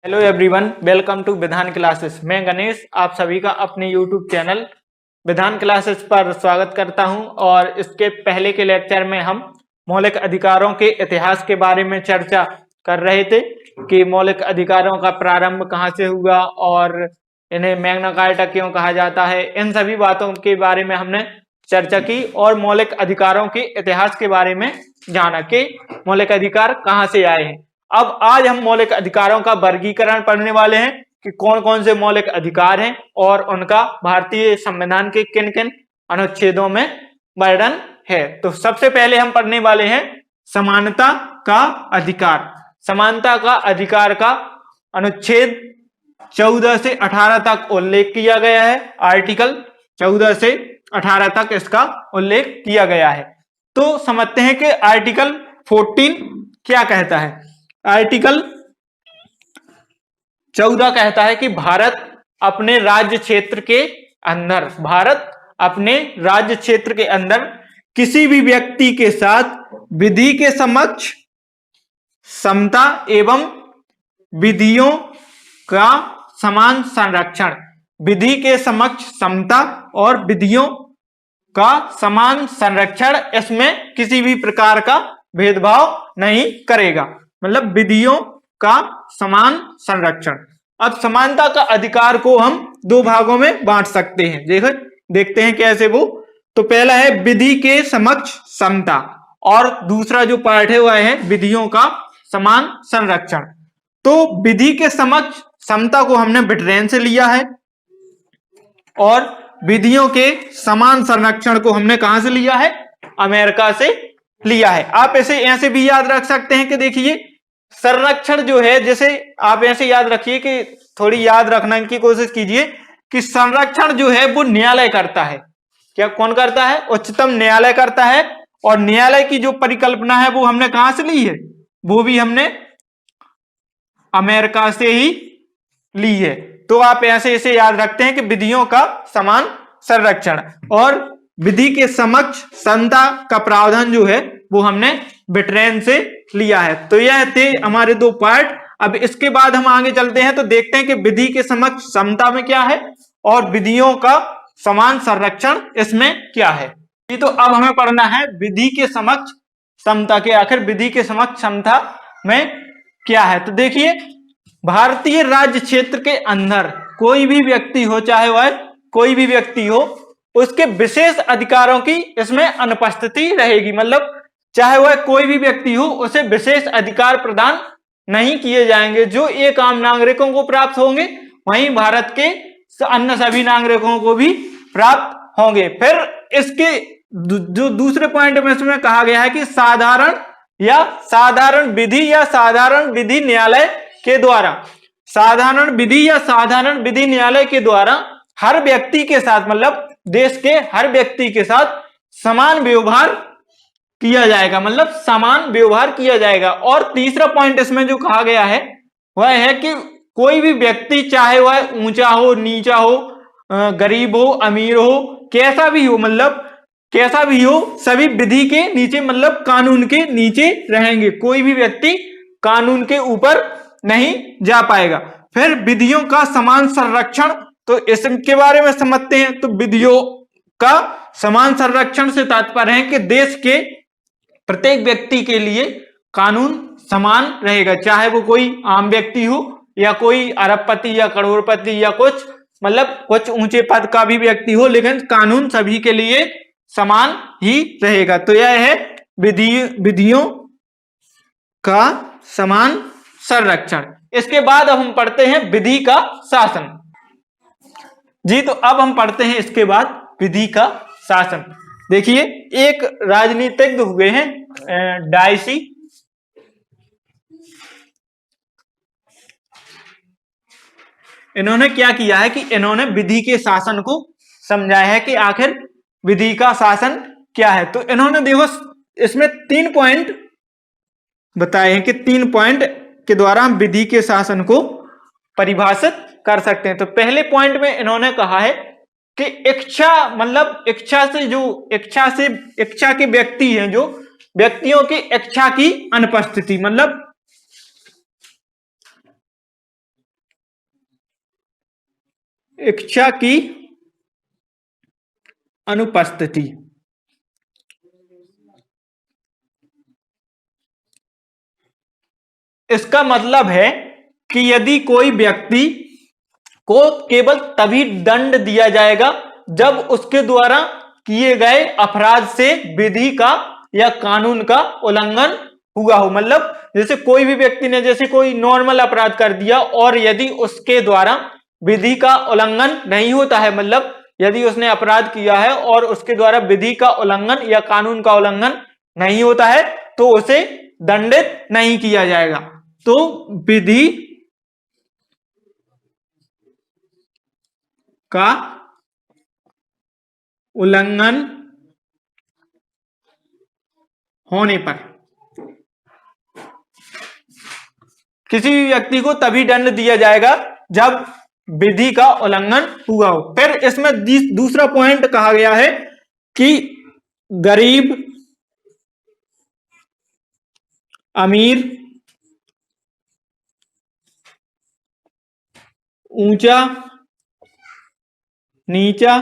Hello everyone, welcome to विधान classes. मैं गणेश आप सभी का अपने यूट्यूब चैनल विधान क्लासेस पर स्वागत करता हूं। और इसके पहले के लेक्चर में हम मौलिक अधिकारों के इतिहास के बारे में चर्चा कर रहे थे कि मौलिक अधिकारों का प्रारंभ कहां से हुआ और इन्हें मैग्ना कार्टा क्यों कहा जाता है। इन सभी बातों के बारे में हमने चर्चा की और मौलिक अधिकारों के इतिहास के बारे में जाना कि मौलिक अधिकार कहां से आए हैं। अब आज हम मौलिक अधिकारों का वर्गीकरण पढ़ने वाले हैं कि कौन कौन से मौलिक अधिकार हैं और उनका भारतीय संविधान के किन किन अनुच्छेदों में वर्णन है। तो सबसे पहले हम पढ़ने वाले हैं समानता का अधिकार। समानता का अधिकार का अनुच्छेद 14 से 18 तक उल्लेख किया गया है। आर्टिकल 14 से 18 तक इसका उल्लेख किया गया है। तो समझते हैं कि आर्टिकल 14 क्या कहता है। आर्टिकल 14 कहता है कि भारत अपने राज्य क्षेत्र के अंदर किसी भी व्यक्ति के साथ विधि के समक्ष समता एवं विधियों का समान संरक्षण। विधि के समक्ष समता और विधियों का समान संरक्षण, इसमें किसी भी प्रकार का भेदभाव नहीं करेगा, मतलब विधियों का समान संरक्षण। अब समानता का अधिकार को हम दो भागों में बांट सकते हैं। देखते हैं कैसे वो। तो पहला है विधि के समक्ष समता और दूसरा जो पार्ट है वह है विधियों का समान संरक्षण। तो विधि के समक्ष समता को हमने ब्रिटेन से लिया है और विधियों के समान संरक्षण को हमने कहां से लिया है? अमेरिका से लिया है। आप ऐसे ऐसे भी याद रख सकते हैं कि देखिए संरक्षण जो है, जैसे आप ऐसे याद रखिए कि थोड़ी याद रखने की कोशिश कीजिए कि संरक्षण जो है वो न्यायालय करता है। क्या कौन करता है? उच्चतम न्यायालय करता है। और न्यायालय की जो परिकल्पना है वो हमने कहां से ली है? वो भी हमने अमेरिका से ही ली है। तो आप ऐसे ऐसे याद रखते हैं कि विधियों का समान संरक्षण और विधि के समक्ष समता का प्रावधान जो है वो हमने ब्रिटेन से लिया है। तो यह थे हमारे दो पार्ट। अब इसके बाद हम आगे चलते हैं तो देखते हैं कि विधि के समक्ष समता में क्या है और विधियों का समान संरक्षण इसमें क्या है। तो अब हमें पढ़ना है विधि के समक्ष समता के आखिर विधि के समक्ष समता में क्या है। तो देखिए भारतीय राज्य क्षेत्र के अंदर कोई भी व्यक्ति हो, चाहे वह कोई भी व्यक्ति हो, उसके विशेष अधिकारों की इसमें अनुपस्थिति रहेगी। मतलब चाहे वह कोई भी व्यक्ति हो उसे विशेष अधिकार प्रदान नहीं किए जाएंगे। जो एक आम नागरिकों को प्राप्त होंगे वहीं भारत के अन्य सभी नागरिकों को भी प्राप्त होंगे। फिर इसके जो दूसरे पॉइंट में इसमें कहा गया है कि साधारण विधि या साधारण विधि न्यायालय के द्वारा, साधारण विधि या साधारण विधि न्यायालय के द्वारा हर व्यक्ति के साथ, मतलब देश के हर व्यक्ति के साथ समान व्यवहार किया जाएगा, मतलब समान व्यवहार किया जाएगा। और तीसरा पॉइंट इसमें जो कहा गया है वह है कि कोई भी व्यक्ति चाहे वह ऊंचा हो, नीचा हो, गरीब हो, अमीर हो, कैसा भी हो, मतलब कैसा भी हो, सभी विधि के नीचे, मतलब कानून के नीचे रहेंगे। कोई भी व्यक्ति कानून के ऊपर नहीं जा पाएगा। फिर विधियों का समान संरक्षण, तो इसके बारे में समझते हैं। तो विधियों का समान संरक्षण से तात्पर्य है कि देश के प्रत्येक व्यक्ति के लिए कानून समान रहेगा, चाहे वो कोई आम व्यक्ति हो या कोई अरबपति या करोड़पति या कुछ, मतलब कुछ ऊंचे पद का भी व्यक्ति हो, लेकिन कानून सभी के लिए समान ही रहेगा। तो यह है विधियों का समान संरक्षण। इसके बाद अब हम पढ़ते हैं विधि का शासन। जी, तो अब हम पढ़ते हैं इसके बाद विधि का शासन। देखिए एक राजनीतिज्ञ हुए हैं डायसी, इन्होंने क्या किया है कि इन्होंने विधि के शासन को समझाया है कि आखिर विधि का शासन क्या है। तो इन्होंने देखो इसमें 3 पॉइंट बताए हैं कि 3 पॉइंट के द्वारा हम विधि के शासन को परिभाषित कर सकते हैं। तो पहले पॉइंट में इन्होंने कहा है कि इच्छा, मतलब इच्छा के व्यक्ति हैं, जो व्यक्तियों की इच्छा की अनुपस्थिति, मतलब इच्छा की अनुपस्थिति। इसका मतलब है कि यदि कोई व्यक्ति को केवल तभी दंड दिया जाएगा जब उसके द्वारा किए गए अपराध से विधि का या कानून का उल्लंघन हुआ हो। मतलब जैसे कोई भी व्यक्ति ने जैसे कोई नॉर्मल अपराध कर दिया और यदि उसके द्वारा विधि का उल्लंघन नहीं होता है, मतलब यदि उसने अपराध किया है और उसके द्वारा विधि का उल्लंघन या कानून का उल्लंघन नहीं होता है तो उसे दंडित नहीं किया जाएगा। तो विधि का उल्लंघन होने पर किसी भी व्यक्ति को तभी दंड दिया जाएगा जब विधि का उल्लंघन हुआ हो। फिर इसमें दूसरा पॉइंट कहा गया है कि गरीब, अमीर, ऊंचा, नीचा,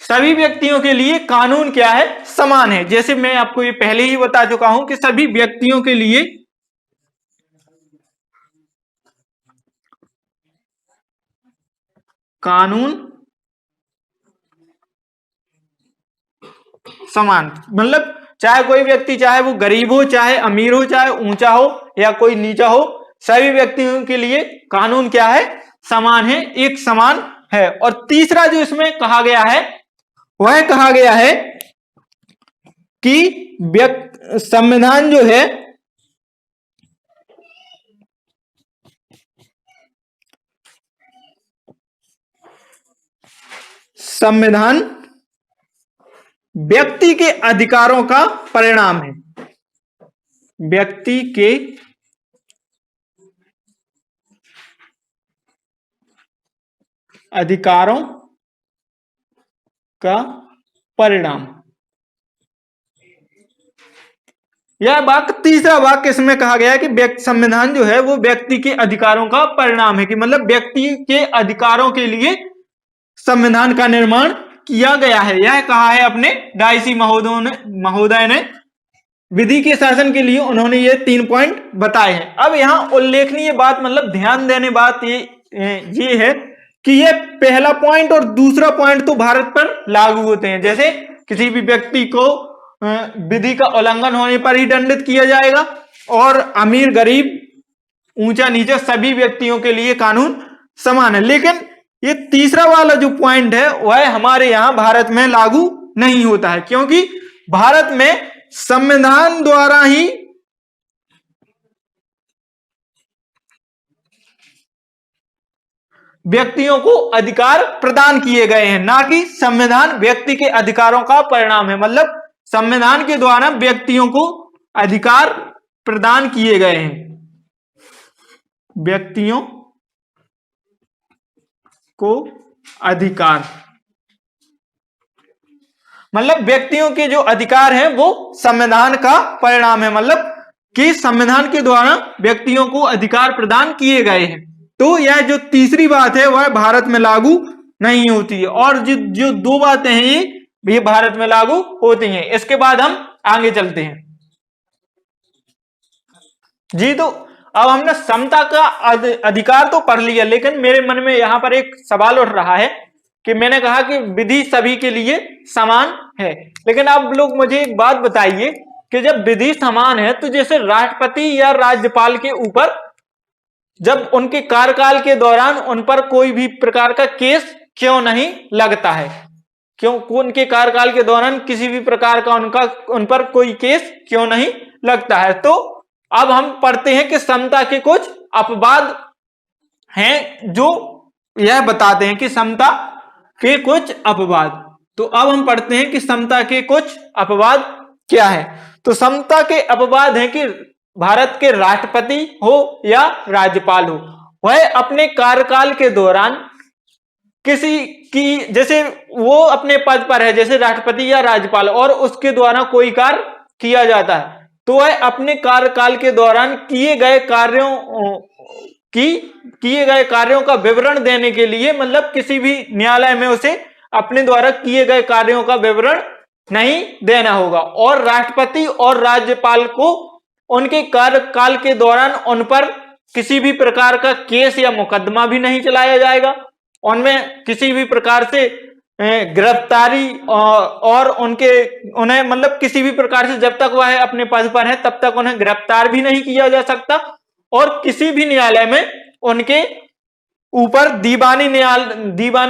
सभी व्यक्तियों के लिए कानून क्या है, समान है। जैसे मैं आपको ये पहले ही बता चुका हूं कि सभी व्यक्तियों के लिए कानून समान, मतलब चाहे कोई व्यक्ति, चाहे वो गरीब हो, चाहे अमीर हो, चाहे ऊंचा हो या कोई नीचा हो, सभी व्यक्तियों के लिए कानून क्या है, समान है, एक समान है। और तीसरा जो इसमें कहा गया है वह कहा गया है कि संविधान जो है संविधान व्यक्ति के अधिकारों का परिणाम है। व्यक्ति के अधिकारों का परिणाम। यह वाक्य, तीसरा वाक्य इसमें कहा गया है कि संविधान जो है वो व्यक्ति के अधिकारों का परिणाम है, कि मतलब व्यक्ति के अधिकारों के लिए संविधान का निर्माण किया गया है। यह कहा है अपने डाइसी महोदय ने विधि के शासन के लिए, उन्होंने ये 3 पॉइंट बताए हैं। अब यहां उल्लेखनीय बात, मतलब ध्यान देने बात ये है कि ये पहला पॉइंट और दूसरा पॉइंट तो भारत पर लागू होते हैं। जैसे किसी भी व्यक्ति को विधि का उल्लंघन होने पर ही दंडित किया जाएगा और अमीर, गरीब, ऊंचा, नीचा सभी व्यक्तियों के लिए कानून समान है। लेकिन ये तीसरा वाला जो पॉइंट है वह हमारे यहां भारत में लागू नहीं होता है, क्योंकि भारत में संविधान द्वारा ही व्यक्तियों को अधिकार प्रदान किए गए हैं, ना कि संविधान व्यक्ति के अधिकारों का परिणाम है। मतलब संविधान के द्वारा व्यक्तियों को अधिकार प्रदान किए गए हैं, व्यक्तियों को अधिकार, मतलब व्यक्तियों के जो अधिकार हैं वो संविधान का परिणाम है, मतलब कि संविधान के द्वारा व्यक्तियों को अधिकार प्रदान किए गए हैं। तो यह जो तीसरी बात है वह भारत में लागू नहीं होती है, और जो 2 बातें हैं ये भारत में लागू होती हैं। इसके बाद हम आगे चलते हैं जी। तो अब हमने समता का अधिकार तो पढ़ लिया, लेकिन मेरे मन में यहां पर एक सवाल उठ रहा है कि मैंने कहा कि विधि सभी के लिए समान है, लेकिन आप लोग मुझे एक बात बताइए कि जब विधि समान है तो जैसे राष्ट्रपति या राज्यपाल के ऊपर जब उनके कार्यकाल के दौरान उन पर कोई भी प्रकार का केस क्यों नहीं लगता है, क्यों उनके कार्यकाल के दौरान किसी भी प्रकार का उन पर कोई केस क्यों नहीं लगता है। तो अब हम पढ़ते हैं कि समता के कुछ अपवाद हैं जो यह बताते हैं कि समता के कुछ अपवाद। तो अब हम पढ़ते हैं कि समता के कुछ अपवाद क्या है। तो समता के अपवाद हैं कि भारत के राष्ट्रपति हो या राज्यपाल हो, वह अपने कार्यकाल के दौरान किसी की, जैसे वो अपने पद पर है जैसे राष्ट्रपति या राज्यपाल, और उसके द्वारा कोई कार्य किया जाता है तो वह अपने कार्यकाल के दौरान किए गए कार्यों कि किए गए कार्यों का विवरण देने के लिए, मतलब किसी भी न्यायालय में उसे अपने द्वारा किए गए कार्यों का विवरण नहीं देना होगा। और राष्ट्रपति और राज्यपाल को उनके कार्यकाल के दौरान उन पर किसी भी प्रकार का केस या मुकदमा भी नहीं चलाया जाएगा। उनमें किसी भी प्रकार से गिरफ्तारी और उन्हें मतलब किसी भी प्रकार से जब तक वह अपने पद पर है तब तक उन्हें गिरफ्तार भी नहीं किया जा सकता। और किसी भी न्यायालय में उनके ऊपर दीवानी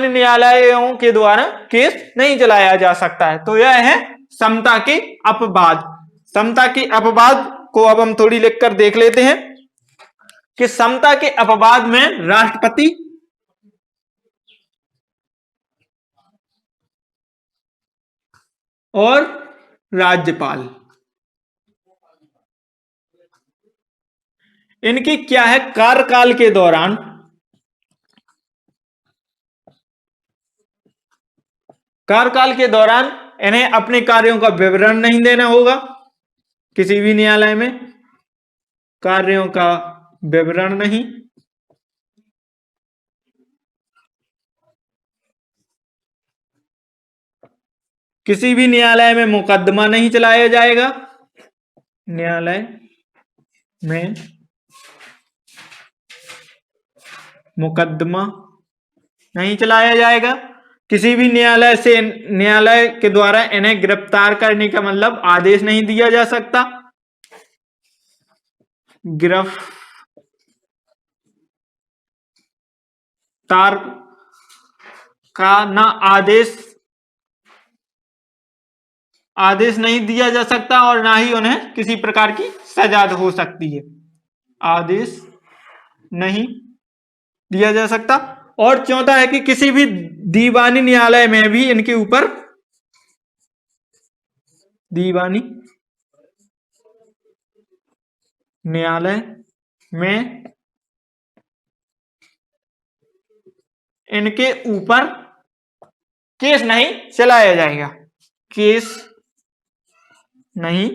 न्यायालयों के द्वारा केस नहीं चलाया जा सकता है। तो यह है समता के अपवाद। समता के अपवाद को अब हम थोड़ी लिखकर देख लेते हैं कि समता के अपवाद में राष्ट्रपति और राज्यपाल, इनकी क्या है, कार्यकाल के दौरान इन्हें अपने कार्यों का विवरण नहीं देना होगा। किसी भी न्यायालय में कार्यों का विवरण नहीं, किसी भी न्यायालय में मुकदमा नहीं चलाया जाएगा, न्यायालय में मुकदमा नहीं चलाया जाएगा। किसी भी न्यायालय के द्वारा इन्हें गिरफ्तार करने का मतलब आदेश नहीं दिया जा सकता। गिरफ्तार का ना आदेश नहीं दिया जा सकता और ना ही उन्हें किसी प्रकार की सजा हो सकती है, आदेश नहीं दिया जा सकता। और चौथा है कि किसी भी दीवानी न्यायालय में भी इनके ऊपर दीवानी न्यायालय में इनके ऊपर केस नहीं चलाया जाएगा, केस नहीं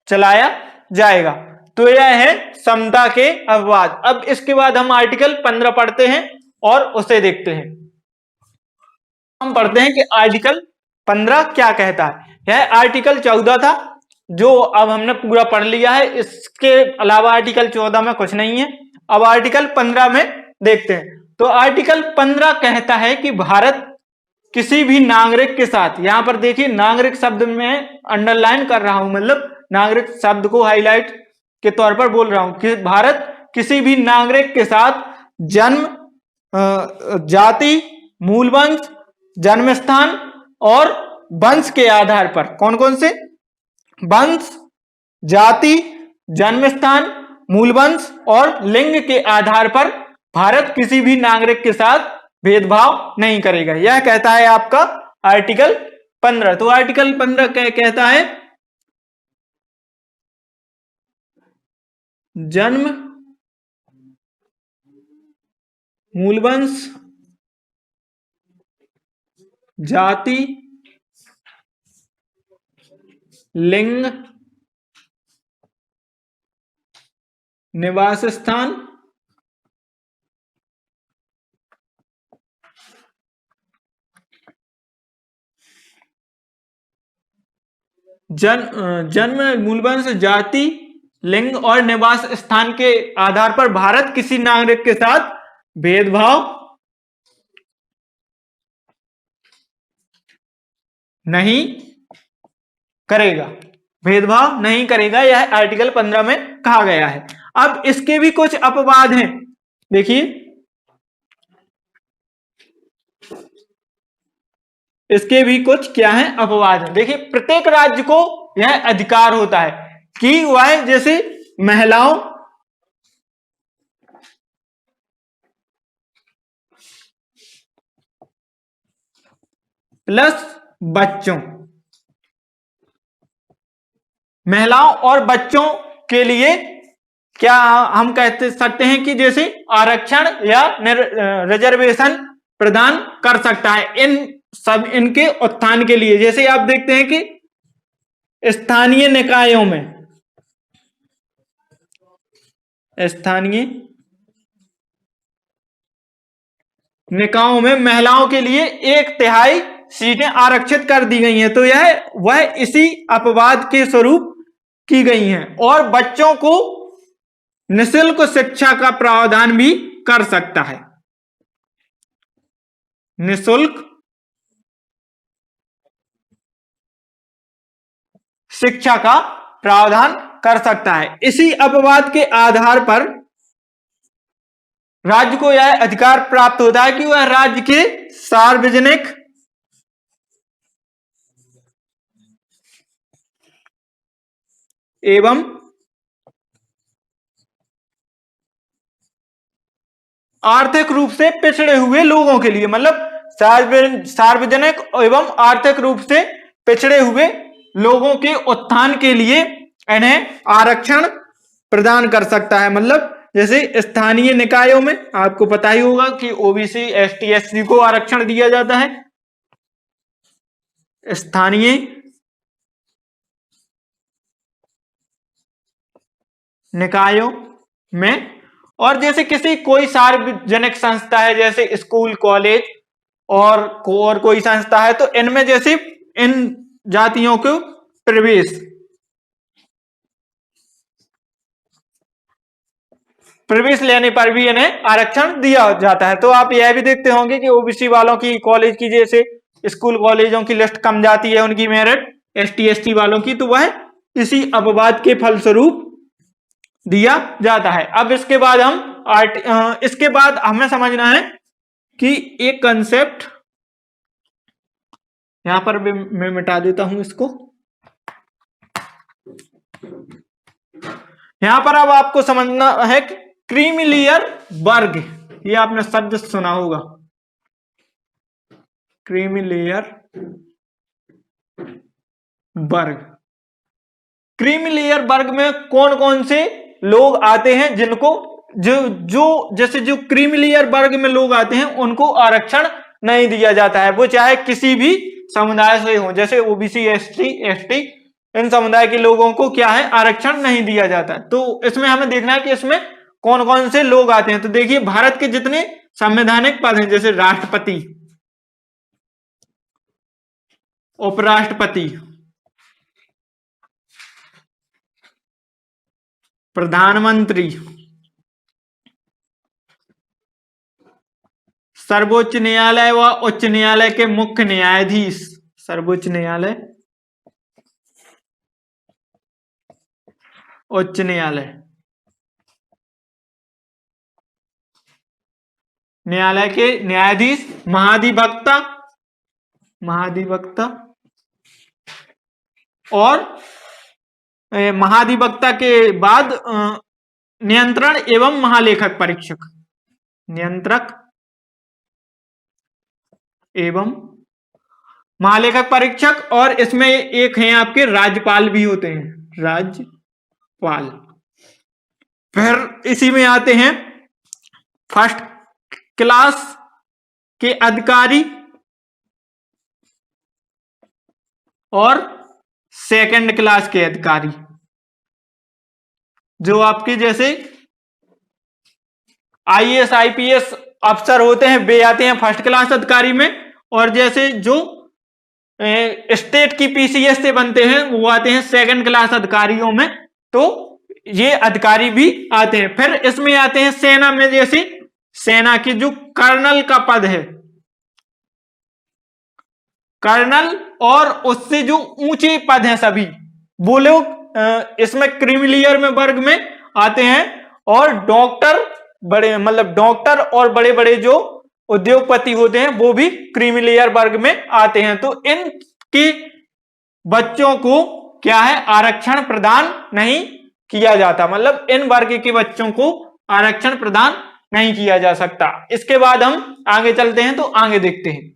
चलाया जाएगा। तो यह है समता के अपवाद। अब इसके बाद हम आर्टिकल 15 पढ़ते हैं और उसे देखते हैं। हम पढ़ते हैं कि आर्टिकल 15 क्या कहता है। यह आर्टिकल 14 था जो अब हमने पूरा पढ़ लिया है। इसके अलावा आर्टिकल 14 में कुछ नहीं है। अब आर्टिकल 15 में देखते हैं। तो आर्टिकल 15 कहता है कि भारत किसी भी नागरिक के साथ, यहां पर देखिए नागरिक शब्द में अंडरलाइन कर रहा हूं, मतलब नागरिक शब्द को हाईलाइट के तौर पर बोल रहा हूं कि भारत किसी भी नागरिक के साथ जन्म, जाति, मूल वंश, जन्म स्थान और वंश के आधार पर, कौन कौन से वंश, जाति, जन्म स्थान, मूल वंश और लिंग के आधार पर भारत किसी भी नागरिक के साथ भेदभाव नहीं करेगा। यह कहता है आपका आर्टिकल 15। तो आर्टिकल 15 कहता है जन्म, मूल वंश, जाति, लिंग, निवास स्थान, जन्म, मूल वंश, जाति, लिंग और निवास स्थान के आधार पर भारत किसी नागरिक के साथ भेदभाव नहीं करेगा, भेदभाव नहीं करेगा। यह आर्टिकल 15 में कहा गया है। अब इसके भी कुछ अपवाद हैं, देखिए इसके भी कुछ क्या है, अपवाद है। देखिए प्रत्येक राज्य को यह अधिकार होता है कि वह जैसे महिलाओं, प्लस बच्चों, महिलाओं और बच्चों के लिए क्या हम कहते सकते हैं कि जैसे आरक्षण या रिजर्वेशन प्रदान कर सकता है इनके उत्थान के लिए। जैसे आप देखते हैं कि स्थानीय निकायों में स्थानीय निकायों में महिलाओं के लिए 1/3 सीटें आरक्षित कर दी गई हैं। तो वह इसी अपवाद के स्वरूप की गई हैं। और बच्चों को निःशुल्क शिक्षा का प्रावधान भी कर सकता है। निःशुल्क शिक्षा का प्रावधान कर सकता है। इसी अपवाद के आधार पर राज्य को यह अधिकार प्राप्त होता है कि वह राज्य के सार्वजनिक एवं आर्थिक रूप से पिछड़े हुए लोगों के लिए, मतलब सार्वजनिक एवं आर्थिक रूप से पिछड़े हुए लोगों के उत्थान के लिए इन्हें आरक्षण प्रदान कर सकता है। मतलब जैसे स्थानीय निकायों में आपको पता ही होगा कि ओबीसी, एसटी, एससी को आरक्षण दिया जाता है स्थानीय निकायों में। और जैसे कोई सार्वजनिक संस्था है, जैसे स्कूल, कॉलेज और कोई संस्था है, तो इनमें जैसे इन जातियों को प्रवेश लेने पर भी इन्हें आरक्षण दिया जाता है। तो आप यह भी देखते होंगे कि ओबीसी वालों की, कॉलेज की, जैसे स्कूल कॉलेजों की लिस्ट कम जाती है उनकी मेरिट, एसटी एसटी वालों की, तो वह इसी अपवाद के फलस्वरूप दिया जाता है। अब इसके बाद हमें समझना है कि एक कंसेप्ट यहां पर मैं मिटा देता हूं इसको। यहां पर अब आपको समझना है कि क्रीमी लेयर वर्ग, ये आपने शब्द सुना होगा, क्रीमी लेयर वर्ग। क्रीमी लेयर वर्ग में कौन कौन से लोग आते हैं जिनको जो क्रीमी लेयर वर्ग में लोग आते हैं उनको आरक्षण नहीं दिया जाता है, वो चाहे किसी भी समुदाय से हो। जैसे ओबीसी, एसटी, एसटी, इन समुदाय के लोगों को क्या है, आरक्षण नहीं दिया जाता। तो इसमें हमें देखना है कि इसमें कौन कौन से लोग आते हैं। तो देखिए, भारत के जितने संवैधानिक पद हैं, जैसे राष्ट्रपति, उपराष्ट्रपति, प्रधानमंत्री, सर्वोच्च न्यायालय व उच्च न्यायालय के मुख्य न्यायाधीश, सर्वोच्च न्यायालय, उच्च न्यायालय, न्यायालय के न्यायाधीश, महाधिवक्ता, और महाधिवक्ता के बाद नियंत्रण एवं महालेखक परीक्षक, नियंत्रक एवं महालेखक परीक्षक। और इसमें एक है आपके राज्यपाल भी होते हैं, राज्यपाल। फिर इसी में आते हैं फर्स्ट क्लास के अधिकारी और सेकंड क्लास के अधिकारी, जो आपके जैसे आईएएस, आईपीएस अफसर होते हैं, वे आते हैं फर्स्ट क्लास अधिकारी में। और जैसे जो स्टेट की पीसीएस से बनते हैं, वो आते हैं सेकंड क्लास अधिकारियों में। तो ये अधिकारी भी आते हैं। फिर इसमें आते हैं सेना में, जैसे सेना की जो कर्नल का पद है, कर्नल, और उससे जो ऊंचे पद हैं सभी, वो लोग इसमें क्रीमी लेयर में वर्ग में आते हैं। और डॉक्टर, बड़े मतलब डॉक्टर और बड़े बड़े जो उद्योगपति होते हैं, वो भी क्रीमी लेयर वर्ग में आते हैं। तो इनके बच्चों को क्या है, आरक्षण प्रदान नहीं किया जाता, मतलब इन वर्ग के बच्चों को आरक्षण प्रदान नहीं किया जा सकता। इसके बाद हम आगे चलते हैं, तो आगे देखते हैं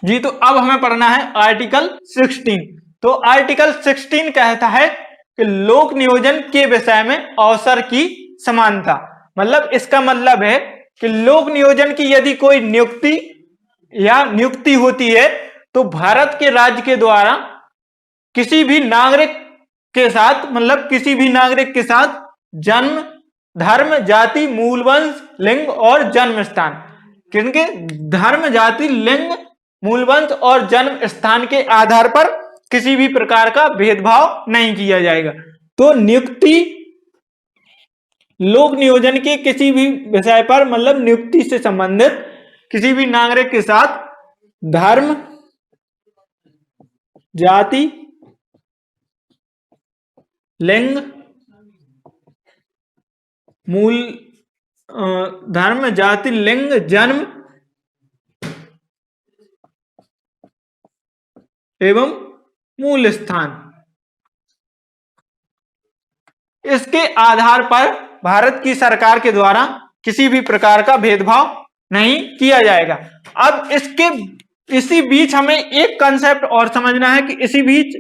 जी। तो अब हमें पढ़ना है आर्टिकल 16। तो आर्टिकल 16 कहता है कि लोक नियोजन के विषय में अवसर की समानता। मतलब इसका मतलब है कि लोक नियोजन की यदि कोई नियुक्ति होती है, तो भारत के राज्य के द्वारा किसी भी नागरिक के साथ मतलब किसी भी नागरिक के साथ जन्म, धर्म, जाति, मूल वंश, लिंग और जन्म स्थान, किनके धर्म, जाति, लिंग, मूल वंश और जन्म स्थान के आधार पर किसी भी प्रकार का भेदभाव नहीं किया जाएगा। तो नियुक्ति, लोक नियोजन के किसी भी विषय पर मतलब नियुक्ति से संबंधित किसी भी नागरिक के साथ धर्म, जाति, लिंग, मूल धर्म, जाति, लिंग, जन्म एवं मूल स्थान, इसके आधार पर भारत की सरकार के द्वारा किसी भी प्रकार का भेदभाव नहीं किया जाएगा। अब इसी बीच हमें एक कंसेप्ट और समझना है कि इसी बीच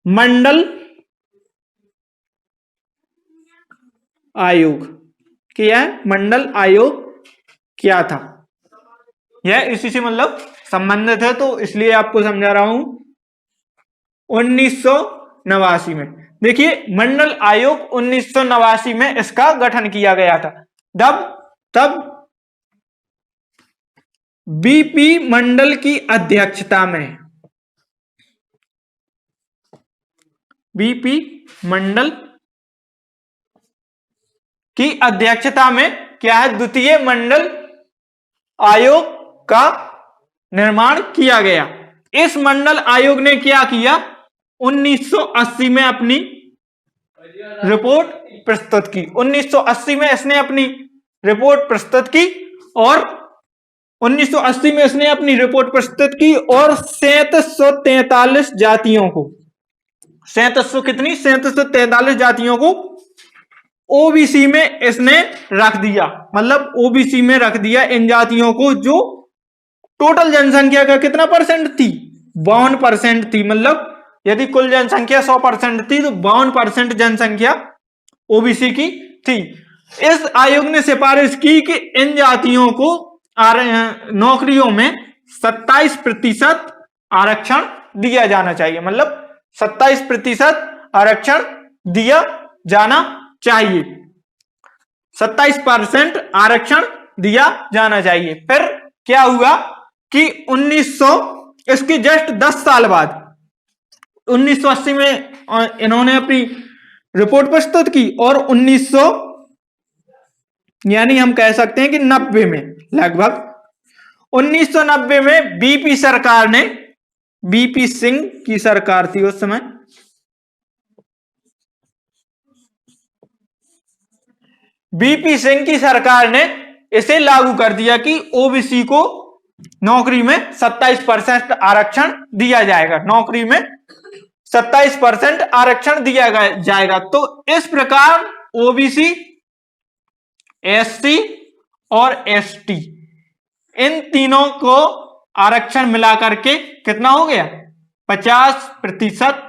मंडल आयोग क्या है, मंडल आयोग क्या था, यह इसी से मतलब संबंधित है, तो इसलिए आपको समझा रहा हूं। 1989 में देखिए मंडल आयोग 1989 में इसका गठन किया गया था। तब बीपी मंडल की अध्यक्षता में, बीपी मंडल की अध्यक्षता में क्या है, द्वितीय मंडल आयोग का निर्माण किया गया। इस मंडल आयोग ने क्या किया, 1980 में अपनी रिपोर्ट प्रस्तुत की। 1980 में इसने अपनी रिपोर्ट प्रस्तुत की और 1980 में इसने अपनी रिपोर्ट प्रस्तुत की और 3743 जातियों को, 3743 जातियों को ओबीसी में इसने रख दिया। मतलब ओबीसी में रख दिया इन जातियों को, जो टोटल जनसंख्या का कितना परसेंट थी, 52% थी। मतलब यदि कुल जनसंख्या 100% थी तो 52% जनसंख्या ओबीसी की थी। इस आयोग ने सिफारिश की कि इन जातियों को नौकरियों में 27% आरक्षण दिया जाना चाहिए। मतलब 27% आरक्षण दिया जाना चाहिए, 27% आरक्षण दिया जाना चाहिए। फिर क्या हुआ कि 1900 इसके जस्ट 10 साल बाद 1980 में इन्होंने अपनी रिपोर्ट प्रस्तुत की और 1900 यानी हम कह सकते हैं कि 90 में, लगभग 1990 में बीपी सरकार ने, बीपी सिंह की सरकार थी उस समय, बीपी सिंह की सरकार ने इसे लागू कर दिया कि ओबीसी को नौकरी में 27% आरक्षण दिया जाएगा, नौकरी में 27% आरक्षण दिया जाएगा। तो इस प्रकार ओबीसी, एससी और एसटी इन तीनों को आरक्षण मिलाकर के कितना हो गया, 50%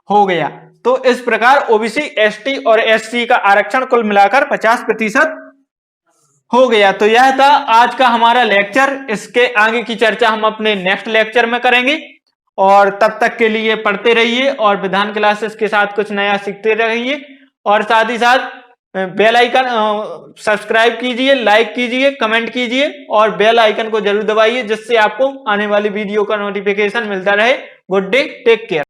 हो गया। तो इस प्रकार ओबीसी, एसटी और एससी का आरक्षण कुल मिलाकर 50% हो गया। तो यह था आज का हमारा लेक्चर। इसके आगे की चर्चा हम अपने नेक्स्ट लेक्चर में करेंगे और तब तक के लिए पढ़ते रहिए और विधान क्लासेस के साथ कुछ नया सीखते रहिए और साथ ही साथ बेल आइकन सब्सक्राइब कीजिए, लाइक कीजिए, कमेंट कीजिए और बेल आइकन को जरूर दबाइए, जिससे आपको आने वाली वीडियो का नोटिफिकेशन मिलता रहे। Good day, take care.